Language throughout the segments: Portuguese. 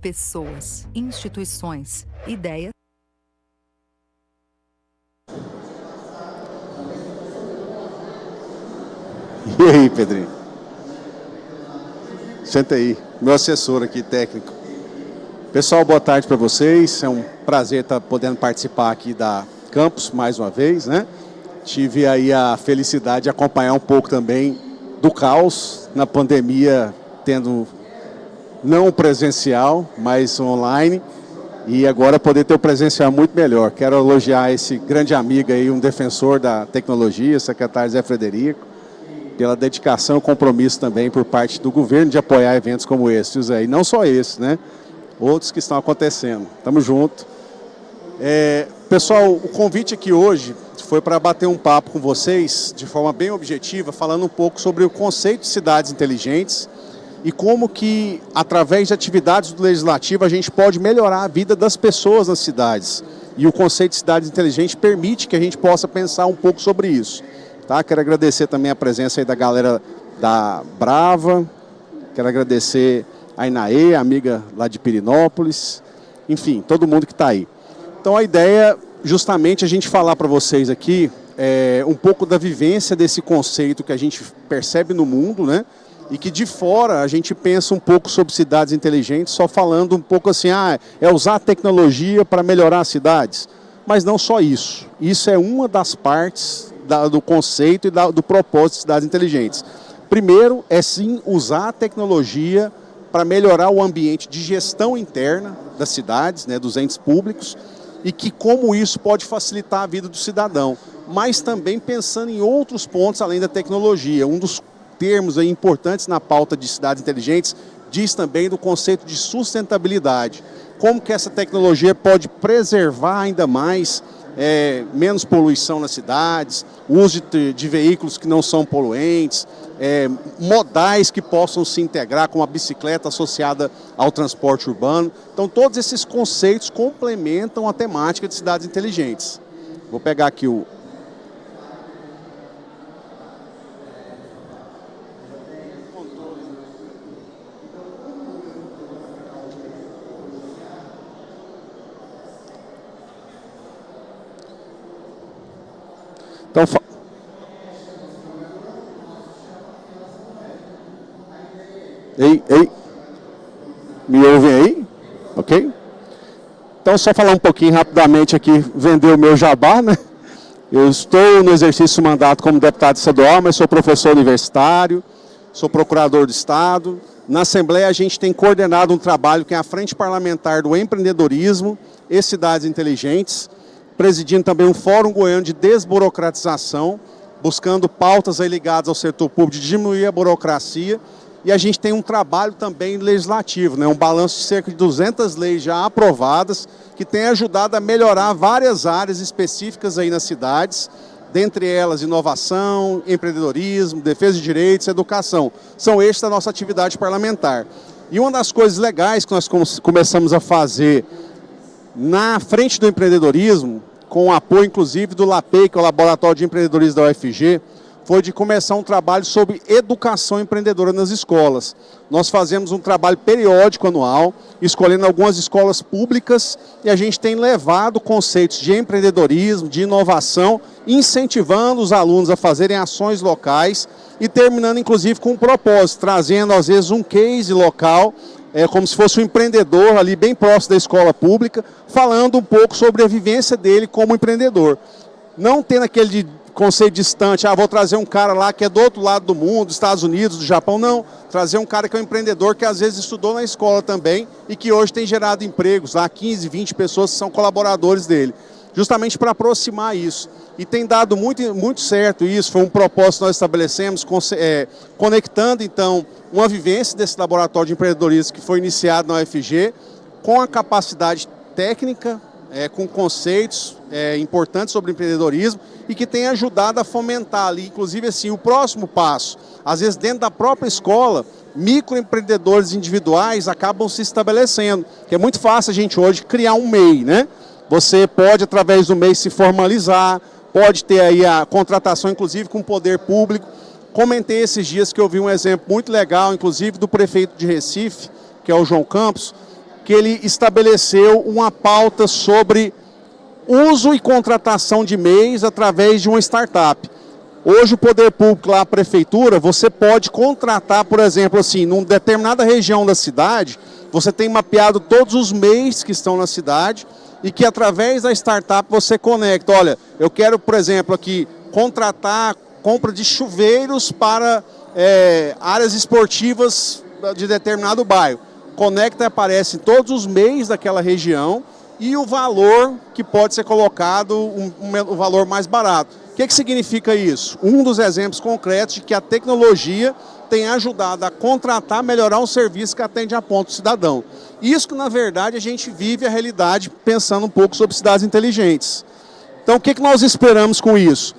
pessoas, instituições, ideias. E aí, Pedrinho? Senta aí, meu assessor aqui, técnico. Pessoal, boa tarde para vocês. É um prazer estar podendo participar aqui da Campus mais uma vez, né? Tive aí a felicidade de acompanhar um pouco também do caos na pandemia, tendo não presencial, mas online. E agora poder ter o presencial muito melhor. Quero elogiar esse grande amigo aí, um defensor da tecnologia, secretário Zé Frederico, pela dedicação e compromisso também por parte do governo de apoiar eventos como esse, Zé. E não só esse, né? Outros que estão acontecendo. Tamo junto. Pessoal, o convite aqui hoje foi para bater um papo com vocês de forma bem objetiva, falando um pouco sobre o conceito de cidades inteligentes e como que, através de atividades do Legislativo, a gente pode melhorar a vida das pessoas nas cidades. E o conceito de cidades inteligentes permite que a gente possa pensar um pouco sobre isso. Tá? Quero agradecer também a presença aí da galera da Brava, quero agradecer a Inaê, amiga lá de Pirinópolis, enfim, todo mundo que está aí. Então a ideia, justamente, é a gente falar para vocês aqui um pouco da vivência desse conceito que a gente percebe no mundo, né? E que de fora a gente pensa um pouco sobre cidades inteligentes, só falando um pouco assim, é usar a tecnologia para melhorar as cidades. Mas não só isso. Isso é uma das partes do conceito e do propósito de cidades inteligentes. Primeiro, é sim usar a tecnologia para melhorar o ambiente de gestão interna das cidades, né, dos entes públicos, e que como isso pode facilitar a vida do cidadão, mas também pensando em outros pontos além da tecnologia. Um dos termos aí importantes na pauta de cidades inteligentes diz também do conceito de sustentabilidade. Como que essa tecnologia pode preservar ainda mais menos poluição nas cidades, uso de veículos que não são poluentes, modais que possam se integrar com a bicicleta associada ao transporte urbano. Então, todos esses conceitos complementam a temática de cidades inteligentes. Vou pegar aqui o... Então, Ei, me ouvem aí? Ok? Então, só falar um pouquinho rapidamente aqui, vender o meu jabá, né? Eu estou no exercício do mandato como deputado estadual, mas sou professor universitário, sou procurador do Estado. Na Assembleia, a gente tem coordenado um trabalho que é a Frente Parlamentar do Empreendedorismo e Cidades Inteligentes, presidindo também um Fórum Goiano de Desburocratização, buscando pautas aí ligadas ao setor público de diminuir a burocracia. E a gente tem um trabalho também legislativo, né? Um balanço de cerca de 200 leis já aprovadas, que tem ajudado a melhorar várias áreas específicas aí nas cidades, dentre elas inovação, empreendedorismo, defesa de direitos, educação. São eixos da nossa atividade parlamentar. E uma das coisas legais que nós começamos a fazer na frente do empreendedorismo, com o apoio inclusive do LAPEI, que é o Laboratório de Empreendedorismo da UFG, foi de começar um trabalho sobre educação empreendedora nas escolas. Nós fazemos um trabalho periódico anual, escolhendo algumas escolas públicas, e a gente tem levado conceitos de empreendedorismo, de inovação, incentivando os alunos a fazerem ações locais e terminando inclusive com um propósito, trazendo às vezes um case local, como se fosse um empreendedor ali bem próximo da escola pública, falando um pouco sobre a vivência dele como empreendedor. Não tendo aquele conceito distante, vou trazer um cara lá que é do outro lado do mundo, dos Estados Unidos, do Japão, não. Trazer um cara que é um empreendedor que às vezes estudou na escola também e que hoje tem gerado empregos, lá 15, 20 pessoas que são colaboradores dele. Justamente para aproximar isso. E tem dado muito certo isso, foi um propósito que nós estabelecemos, conectando então uma vivência desse laboratório de empreendedorismo que foi iniciado na UFG, com a capacidade técnica, com conceitos importantes sobre empreendedorismo e que tem ajudado a fomentar ali, inclusive assim, o próximo passo. Às vezes dentro da própria escola, microempreendedores individuais acabam se estabelecendo, que é muito fácil a gente hoje criar um MEI, né? Você pode, através do MEI, se formalizar, pode ter aí a contratação, inclusive, com o poder público. Comentei esses dias que eu vi um exemplo muito legal, inclusive, do prefeito de Recife, que é o João Campos, que ele estabeleceu uma pauta sobre uso e contratação de MEIs através de uma startup. Hoje o poder público lá, a prefeitura, você pode contratar, por exemplo, assim, numa determinada região da cidade, você tem mapeado todos os MEIs que estão na cidade e que através da startup você conecta. Olha, eu quero, por exemplo, aqui contratar compra de chuveiros para áreas esportivas de determinado bairro. Conecta e aparece em todos os MEIs daquela região e o valor que pode ser colocado, um valor mais barato. O que significa isso? Um dos exemplos concretos de que a tecnologia tem ajudado a contratar, melhorar um serviço que atende a ponto do cidadão. Isso que, na verdade, a gente vive a realidade pensando um pouco sobre cidades inteligentes. Então, o que nós esperamos com isso?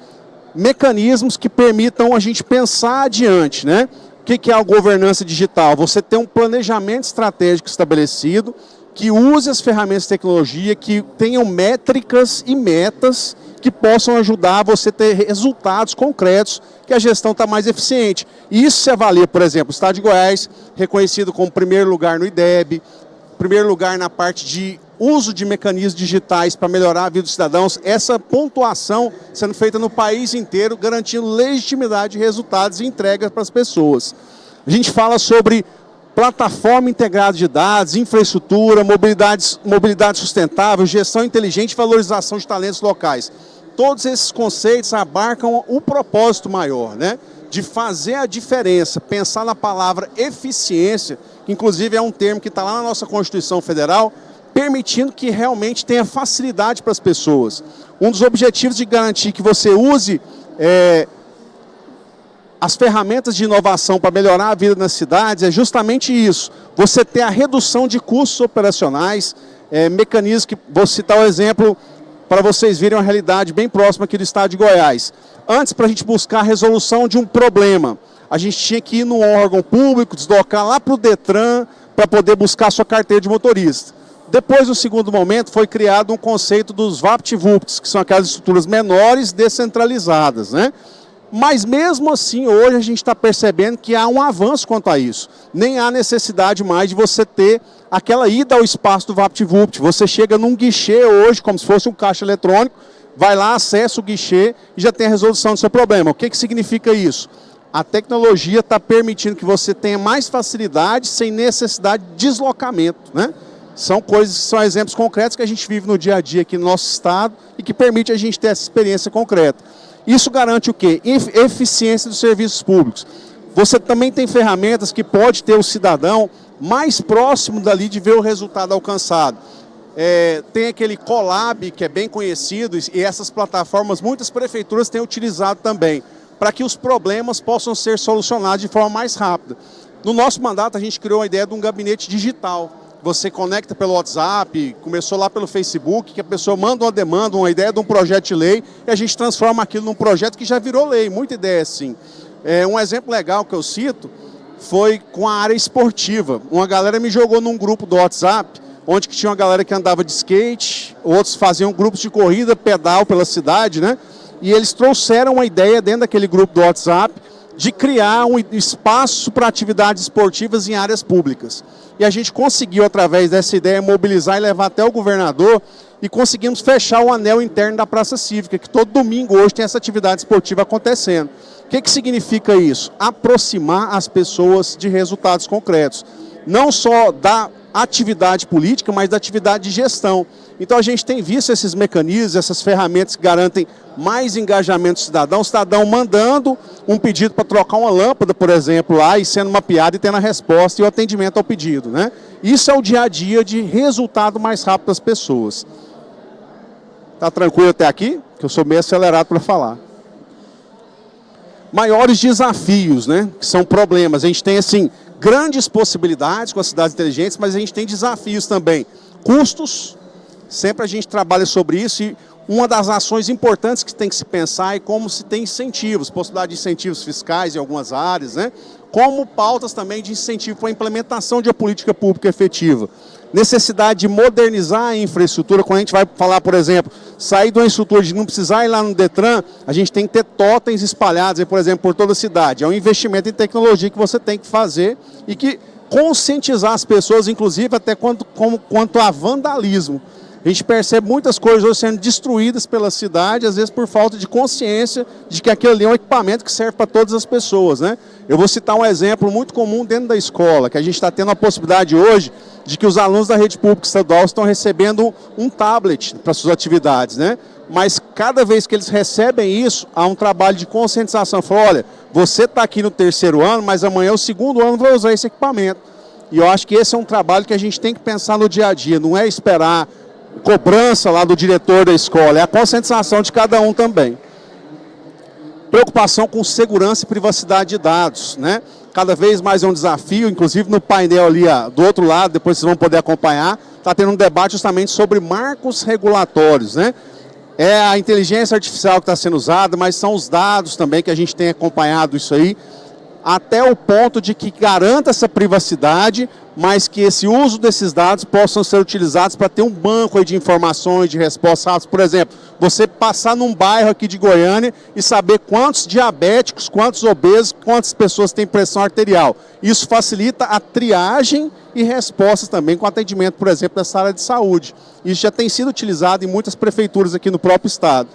Mecanismos que permitam a gente pensar adiante, né? O que é a governança digital? Você ter um planejamento estratégico estabelecido, que use as ferramentas de tecnologia, que tenham métricas e metas que possam ajudar você a ter resultados concretos, que a gestão está mais eficiente. E isso se avalia, por exemplo, o Estado de Goiás, reconhecido como primeiro lugar no IDEB, primeiro lugar na parte de uso de mecanismos digitais para melhorar a vida dos cidadãos, essa pontuação sendo feita no país inteiro, garantindo legitimidade de resultados e entregas para as pessoas. A gente fala sobre plataforma integrada de dados, infraestrutura, mobilidade sustentável, gestão inteligente e valorização de talentos locais. Todos esses conceitos abarcam o propósito maior, né? De fazer a diferença, pensar na palavra eficiência, que inclusive é um termo que está lá na nossa Constituição Federal, permitindo que realmente tenha facilidade para as pessoas. Um dos objetivos de garantir que você use as ferramentas de inovação para melhorar a vida nas cidades é justamente isso. Você ter a redução de custos operacionais, mecanismos que, vou citar o exemplo para vocês verem uma realidade bem próxima aqui do estado de Goiás. Antes, para a gente buscar a resolução de um problema, a gente tinha que ir num órgão público, deslocar lá para o Detran, para poder buscar a sua carteira de motorista. Depois, no segundo momento, foi criado um conceito dos VaptVupts, que são aquelas estruturas menores descentralizadas, né? Mas mesmo assim, hoje a gente está percebendo que há um avanço quanto a isso. Nem há necessidade mais de você ter aquela ida ao espaço do VaptVupt. Você chega num guichê hoje, como se fosse um caixa eletrônico, vai lá, acessa o guichê e já tem a resolução do seu problema. O que significa isso? A tecnologia está permitindo que você tenha mais facilidade sem necessidade de deslocamento, né? São coisas que são exemplos concretos que a gente vive no dia a dia aqui no nosso estado e que permite a gente ter essa experiência concreta. Isso garante o quê? Eficiência dos serviços públicos. Você também tem ferramentas que pode ter o cidadão mais próximo dali de ver o resultado alcançado. Tem aquele Colab, que é bem conhecido, e essas plataformas muitas prefeituras têm utilizado também, para que os problemas possam ser solucionados de forma mais rápida. No nosso mandato, a gente criou a ideia de um gabinete digital. Você conecta pelo WhatsApp, começou lá pelo Facebook, que a pessoa manda uma demanda, uma ideia de um projeto de lei, e a gente transforma aquilo num projeto que já virou lei, muita ideia assim. Um exemplo legal que eu cito foi com a área esportiva. Uma galera me jogou num grupo do WhatsApp, onde que tinha uma galera que andava de skate, outros faziam grupos de corrida, pedal pela cidade, né? E eles trouxeram uma ideia dentro daquele grupo do WhatsApp de criar um espaço para atividades esportivas em áreas públicas. E a gente conseguiu, através dessa ideia, mobilizar e levar até o governador e conseguimos fechar o anel interno da Praça Cívica, que todo domingo hoje tem essa atividade esportiva acontecendo. O que significa isso? Aproximar as pessoas de resultados concretos. Não só da atividade política, mas da atividade de gestão. Então a gente tem visto esses mecanismos, essas ferramentas que garantem mais engajamento do cidadão, o cidadão mandando um pedido para trocar uma lâmpada, por exemplo, lá e sendo mapeado e tendo a resposta e o atendimento ao pedido, né? Isso é o dia a dia de resultado mais rápido das pessoas. Tá tranquilo até aqui? Que eu sou meio acelerado para falar. Maiores desafios, né? Que são problemas. A gente tem, assim, grandes possibilidades com as cidades inteligentes, mas a gente tem desafios também. Custos, sempre a gente trabalha sobre isso e uma das ações importantes que tem que se pensar é como se tem incentivos, possibilidade de incentivos fiscais em algumas áreas, né? Como pautas também de incentivo para a implementação de uma política pública efetiva. Necessidade de modernizar a infraestrutura, quando a gente vai falar, por exemplo, sair de uma estrutura de não precisar ir lá no Detran, a gente tem que ter totens espalhados, por exemplo, por toda a cidade. É um investimento em tecnologia que você tem que fazer e que conscientizar as pessoas, inclusive até quanto a vandalismo. A gente percebe muitas coisas hoje sendo destruídas pela cidade, às vezes por falta de consciência de que aquilo ali é um equipamento que serve para todas as pessoas, né? Eu vou citar um exemplo muito comum dentro da escola, que a gente está tendo a possibilidade hoje de que os alunos da rede pública estadual estão recebendo um tablet para suas atividades, né? Mas cada vez que eles recebem isso, há um trabalho de conscientização. Fala, olha, você está aqui no terceiro ano, mas amanhã o segundo ano vai usar esse equipamento. E eu acho que esse é um trabalho que a gente tem que pensar no dia a dia, não é esperar cobrança lá do diretor da escola, é a conscientização de cada um também. Preocupação com segurança e privacidade de dados, né? Cada vez mais é um desafio, inclusive no painel ali do outro lado, depois vocês vão poder acompanhar, está tendo um debate justamente sobre marcos regulatórios, né? É a inteligência artificial que está sendo usada, mas são os dados também que a gente tem acompanhado isso aí, até o ponto de que garanta essa privacidade, mas que esse uso desses dados possam ser utilizados para ter um banco aí de informações, de respostas rápidas. Por exemplo, você passar num bairro aqui de Goiânia e saber quantos diabéticos, quantos obesos, quantas pessoas têm pressão arterial. Isso facilita a triagem e respostas também com atendimento, por exemplo, dessa área de saúde. Isso já tem sido utilizado em muitas prefeituras aqui no próprio estado.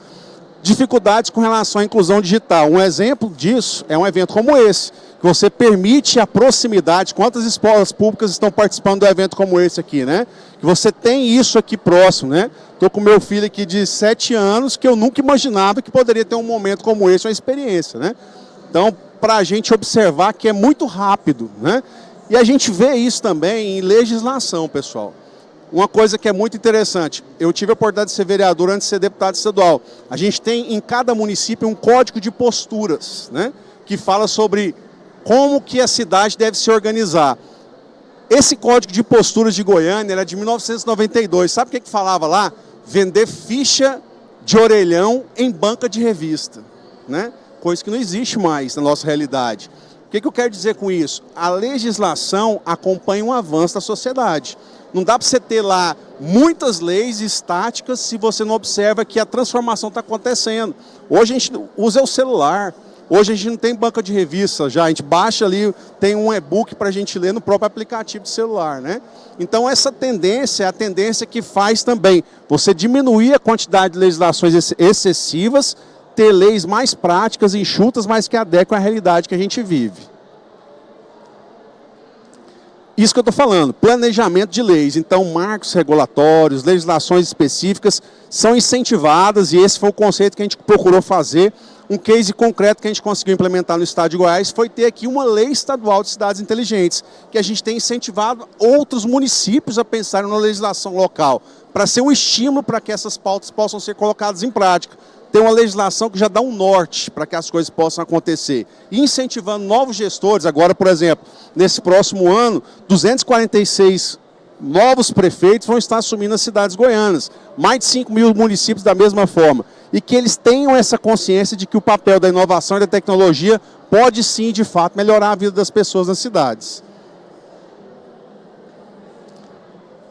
Dificuldades com relação à inclusão digital. Um exemplo disso é um evento como esse, que você permite a proximidade. Quantas escolas públicas estão participando do evento como esse aqui, né? Que você tem isso aqui próximo, né? Estou com meu filho aqui de 7 anos, que eu nunca imaginava que poderia ter um momento como esse, uma experiência, né? Então, para a gente observar que é muito rápido, né? E a gente vê isso também em legislação, pessoal. Uma coisa que é muito interessante, eu tive a oportunidade de ser vereador antes de ser deputado estadual. A gente tem em cada município um código de posturas, né, que fala sobre como que a cidade deve se organizar. Esse código de posturas de Goiânia era de 1992. Sabe o que falava lá? Vender ficha de orelhão em banca de revista, né? Coisa que não existe mais na nossa realidade. O que eu quero dizer com isso? A legislação acompanha um avanço da sociedade. Não dá para você ter lá muitas leis estáticas se você não observa que a transformação está acontecendo. Hoje a gente usa o celular, hoje a gente não tem banca de revista já, a gente baixa ali, tem um e-book para a gente ler no próprio aplicativo de celular, né? Então essa tendência é a tendência que faz também você diminuir a quantidade de legislações excessivas, ter leis mais práticas e enxutas, mas que adequam à realidade que a gente vive. Isso que eu estou falando, planejamento de leis. Então, marcos regulatórios, legislações específicas são incentivadas e esse foi o conceito que a gente procurou fazer. Um case concreto que a gente conseguiu implementar no estado de Goiás foi ter aqui uma lei estadual de cidades inteligentes, que a gente tem incentivado outros municípios a pensarem na legislação local, para ser um estímulo para que essas pautas possam ser colocadas em prática. Tem uma legislação que já dá um norte para que as coisas possam acontecer. E incentivando novos gestores, agora, por exemplo, nesse próximo ano, 246 novos prefeitos vão estar assumindo as cidades goianas. Mais de 5 mil municípios da mesma forma. E que eles tenham essa consciência de que o papel da inovação e da tecnologia pode sim, de fato, melhorar a vida das pessoas nas cidades.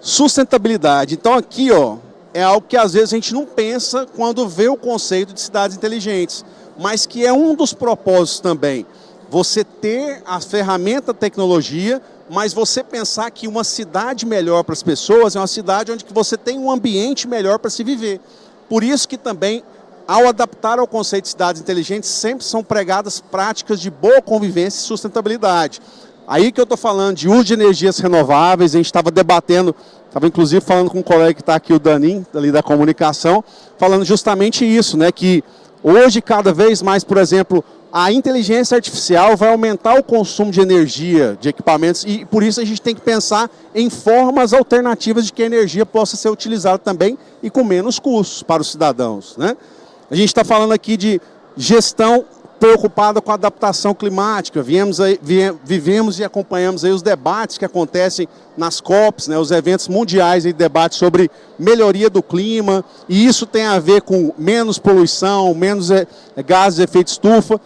Sustentabilidade. Então aqui, ó, é algo que às vezes a gente não pensa quando vê o conceito de cidades inteligentes, mas que é um dos propósitos também. Você ter a ferramenta tecnologia, mas você pensar que uma cidade melhor para as pessoas é uma cidade onde você tem um ambiente melhor para se viver. Por isso que também, ao adaptar ao conceito de cidades inteligentes, sempre são pregadas práticas de boa convivência e sustentabilidade. Aí que eu estou falando de uso de energias renováveis, a gente estava debatendo, estava inclusive falando com um colega que está aqui, o Danin, ali da comunicação, falando justamente isso, né, que hoje cada vez mais, por exemplo, a inteligência artificial vai aumentar o consumo de energia, de equipamentos, e por isso a gente tem que pensar em formas alternativas de que a energia possa ser utilizada também e com menos custos para os cidadãos, né? A gente está falando aqui de gestão preocupada com a adaptação climática. Vivemos e acompanhamos aí os debates que acontecem nas COPs, né, os eventos mundiais de debate sobre melhoria do clima, e isso tem a ver com menos poluição, menos gases de efeito estufa.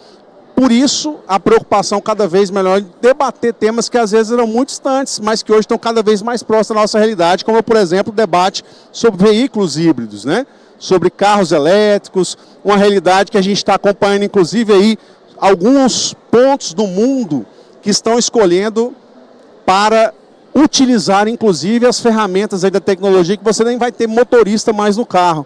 Por isso, a preocupação cada vez melhor em debater temas que às vezes eram muito distantes, mas que hoje estão cada vez mais próximos da nossa realidade, como, por exemplo, o debate sobre veículos híbridos, né? Sobre carros elétricos, uma realidade que a gente está acompanhando, inclusive, aí alguns pontos do mundo que estão escolhendo para utilizar, inclusive, as ferramentas aí da tecnologia, que você nem vai ter motorista mais no carro.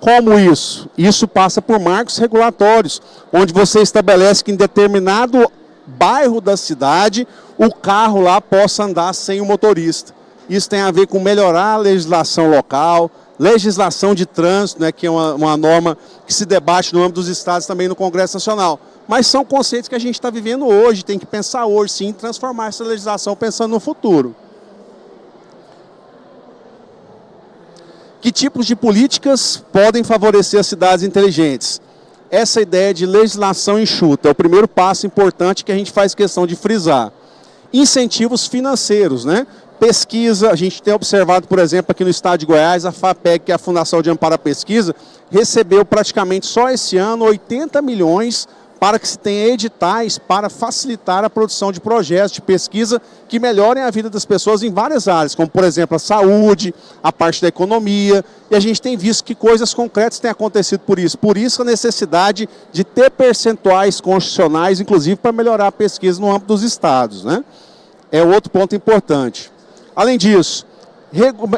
Como isso? Isso passa por marcos regulatórios, onde você estabelece que em determinado bairro da cidade, o carro lá possa andar sem o motorista. Isso tem a ver com melhorar a legislação local, legislação de trânsito, né, que é uma norma que se debate no âmbito dos estados também no Congresso Nacional. Mas são conceitos que a gente está vivendo hoje, tem que pensar hoje sim, transformar essa legislação pensando no futuro. Que tipos de políticas podem favorecer as cidades inteligentes? Essa ideia de legislação enxuta é o primeiro passo importante que a gente faz questão de frisar. Incentivos financeiros, né? Pesquisa, a gente tem observado, por exemplo, aqui no estado de Goiás, a FAPEC, que é a Fundação de Amparo à Pesquisa, recebeu praticamente só esse ano 80 milhões para que se tenha editais para facilitar a produção de projetos de pesquisa que melhorem a vida das pessoas em várias áreas, como, por exemplo, a saúde, a parte da economia, e a gente tem visto que coisas concretas têm acontecido por isso. Por isso a necessidade de ter percentuais constitucionais, inclusive, para melhorar a pesquisa no âmbito dos estados, né? É outro ponto importante. Além disso,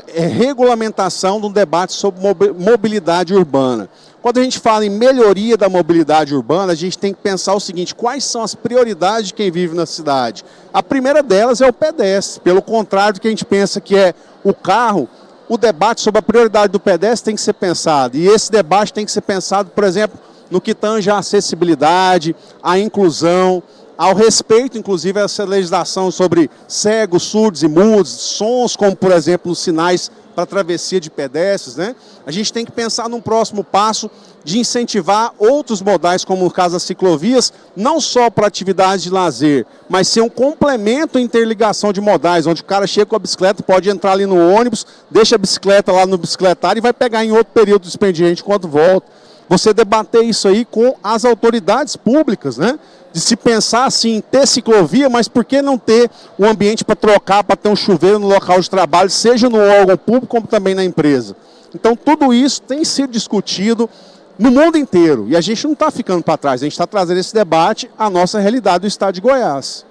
regulamentação de um debate sobre mobilidade urbana. Quando a gente fala em melhoria da mobilidade urbana, a gente tem que pensar o seguinte: quais são as prioridades de quem vive na cidade? A primeira delas é o pedestre. Pelo contrário do que a gente pensa que é o carro, o debate sobre a prioridade do pedestre tem que ser pensado. E esse debate tem que ser pensado, por exemplo, no que tange a acessibilidade, a inclusão, ao respeito, inclusive, a essa legislação sobre cegos, surdos e mudos, sons como, por exemplo, os sinais para travessia de pedestres, né? A gente tem que pensar num próximo passo de incentivar outros modais, como no caso das ciclovias, não só para atividades de lazer, mas ser um complemento à interligação de modais, onde o cara chega com a bicicleta, pode entrar ali no ônibus, deixa a bicicleta lá no bicicletário e vai pegar em outro período do expediente enquanto volta. Você debater isso aí com as autoridades públicas, né? De se pensar assim, ter ciclovia, mas por que não ter um ambiente para trocar, para ter um chuveiro no local de trabalho, seja no órgão público como também na empresa. Então tudo isso tem sido discutido no mundo inteiro e a gente não está ficando para trás, a gente está trazendo esse debate à nossa realidade do estado de Goiás.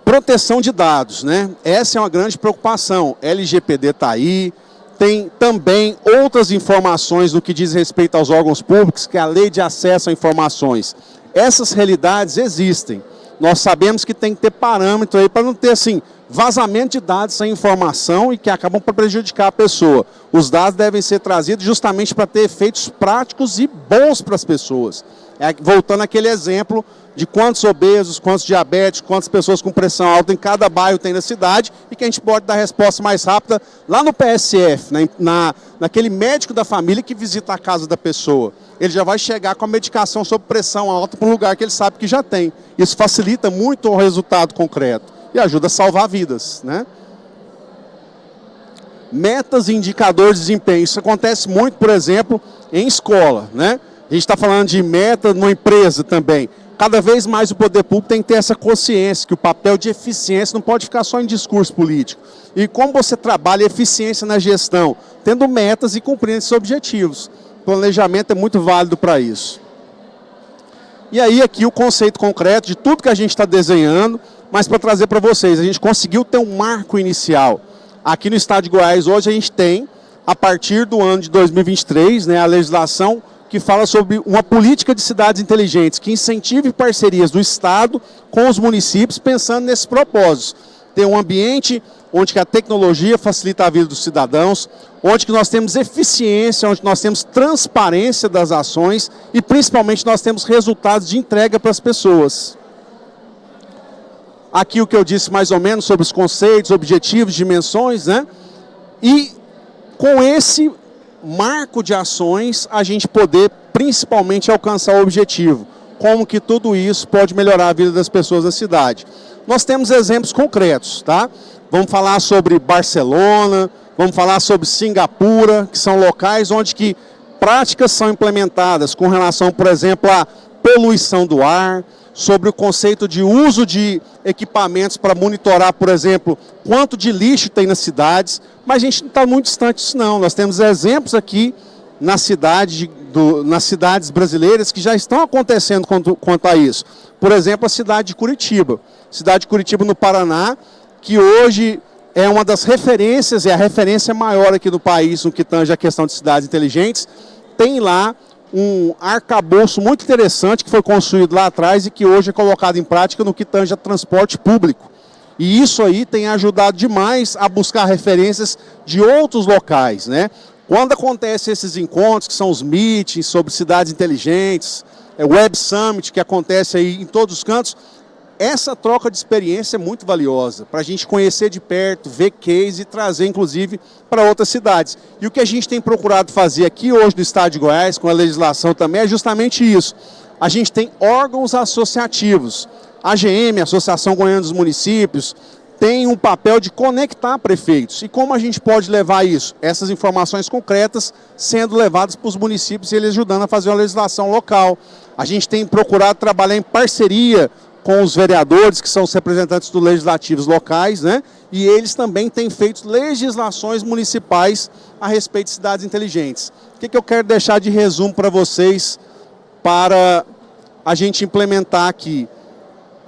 Proteção de dados, né? Essa é uma grande preocupação, LGPD está aí. Tem também outras informações no que diz respeito aos órgãos públicos, que é a Lei de Acesso a Informações. Essas realidades existem. Nós sabemos que tem que ter parâmetro aí para não ter assim, vazamento de dados sem informação e que acabam por prejudicar a pessoa. Os dados devem ser trazidos justamente para ter efeitos práticos e bons para as pessoas. Voltando àquele exemplo de quantos obesos, quantos diabéticos, quantas pessoas com pressão alta em cada bairro tem na cidade e que a gente pode dar resposta mais rápida lá no PSF, naquele médico da família que visita a casa da pessoa. Ele já vai chegar com a medicação sob pressão alta para um lugar que ele sabe que já tem. Isso facilita muito o resultado concreto e ajuda a salvar vidas, né? Metas e indicadores de desempenho. Isso acontece muito, por exemplo, em escola, né? A gente está falando de meta numa empresa também. Cada vez mais o poder público tem que ter essa consciência que o papel de eficiência não pode ficar só em discurso político. E como você trabalha eficiência na gestão? Tendo metas e cumprindo esses objetivos. O planejamento é muito válido para isso. E aí aqui o conceito concreto de tudo que a gente está desenhando, mas para trazer para vocês, a gente conseguiu ter um marco inicial. Aqui no estado de Goiás hoje a gente tem, a partir do ano de 2023, né, a legislação que fala sobre uma política de cidades inteligentes, que incentive parcerias do Estado com os municípios, pensando nesses propósitos. Ter um ambiente onde que a tecnologia facilita a vida dos cidadãos, onde que nós temos eficiência, onde nós temos transparência das ações e, principalmente, nós temos resultados de entrega para as pessoas. Aqui o que eu disse mais ou menos sobre os conceitos, objetivos, dimensões, né? E com esse marco de ações, a gente poder principalmente alcançar o objetivo. Como que tudo isso pode melhorar a vida das pessoas da cidade. Nós temos exemplos concretos, tá? Vamos falar sobre Barcelona, vamos falar sobre Singapura, que são locais onde que práticas são implementadas com relação, por exemplo, à poluição do ar, sobre o conceito de uso de equipamentos para monitorar, por exemplo, quanto de lixo tem nas cidades, mas a gente não está muito distante disso não. Nós temos exemplos aqui na cidade nas cidades brasileiras que já estão acontecendo quanto a isso. Por exemplo, a cidade de Curitiba. Cidade de Curitiba, no Paraná, que hoje é uma das referências, é a referência maior aqui no país no que tange a questão de cidades inteligentes. Tem lá um arcabouço muito interessante que foi construído lá atrás e que hoje é colocado em prática no que tange a transporte público. E isso aí tem ajudado demais a buscar referências de outros locais, né? Quando acontecem esses encontros, que são os meetings sobre cidades inteligentes, Web Summit, que acontece aí em todos os cantos, essa troca de experiência é muito valiosa, para a gente conhecer de perto, ver case e trazer, inclusive, para outras cidades. E o que a gente tem procurado fazer aqui hoje no estado de Goiás, com a legislação também, é justamente isso. A gente tem órgãos associativos. A AGM, Associação Goiana dos Municípios, tem um papel de conectar prefeitos. E como a gente pode levar isso? Essas informações concretas sendo levadas para os municípios e eles ajudando a fazer uma legislação local. A gente tem procurado trabalhar em parceria com os vereadores, que são os representantes dos legislativos locais, né? E eles também têm feito legislações municipais a respeito de cidades inteligentes. O que eu quero deixar de resumo para vocês, para a gente implementar aqui?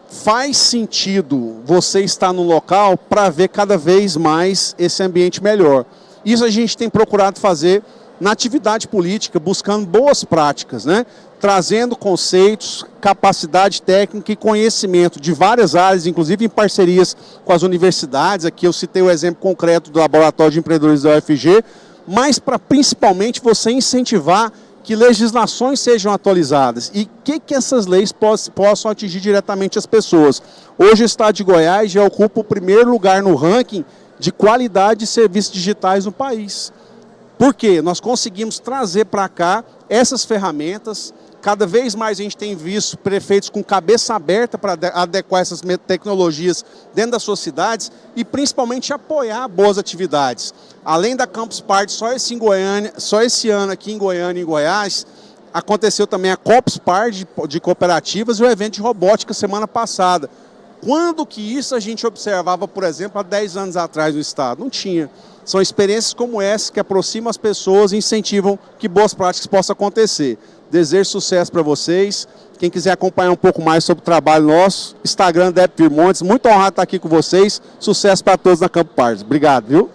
Faz sentido você estar no local para ver cada vez mais esse ambiente melhor. Isso a gente tem procurado fazer na atividade política, buscando boas práticas, né? Trazendo conceitos, capacidade técnica e conhecimento de várias áreas, inclusive em parcerias com as universidades. Aqui eu citei o exemplo concreto do Laboratório de Empreendedorismo da UFG, mas para principalmente você incentivar que legislações sejam atualizadas e que essas leis possam atingir diretamente as pessoas. Hoje o estado de Goiás já ocupa o primeiro lugar no ranking de qualidade de serviços digitais no país. Por quê? Nós conseguimos trazer para cá essas ferramentas. Cada vez mais a gente tem visto prefeitos com cabeça aberta para adequar essas tecnologias dentro das suas cidades e principalmente apoiar boas atividades. Além da Campus Party, só esse ano aqui em Goiânia e em Goiás, aconteceu também a Campus Party de cooperativas e o evento de robótica semana passada. Quando que isso a gente observava, por exemplo, há 10 anos atrás no estado? Não tinha. São experiências como essa que aproximam as pessoas e incentivam que boas práticas possam acontecer. Desejo sucesso para vocês. Quem quiser acompanhar um pouco mais sobre o trabalho nosso, Instagram Dep Virmontes. Muito honrado estar aqui com vocês. Sucesso para todos na Campo Party. Obrigado, viu?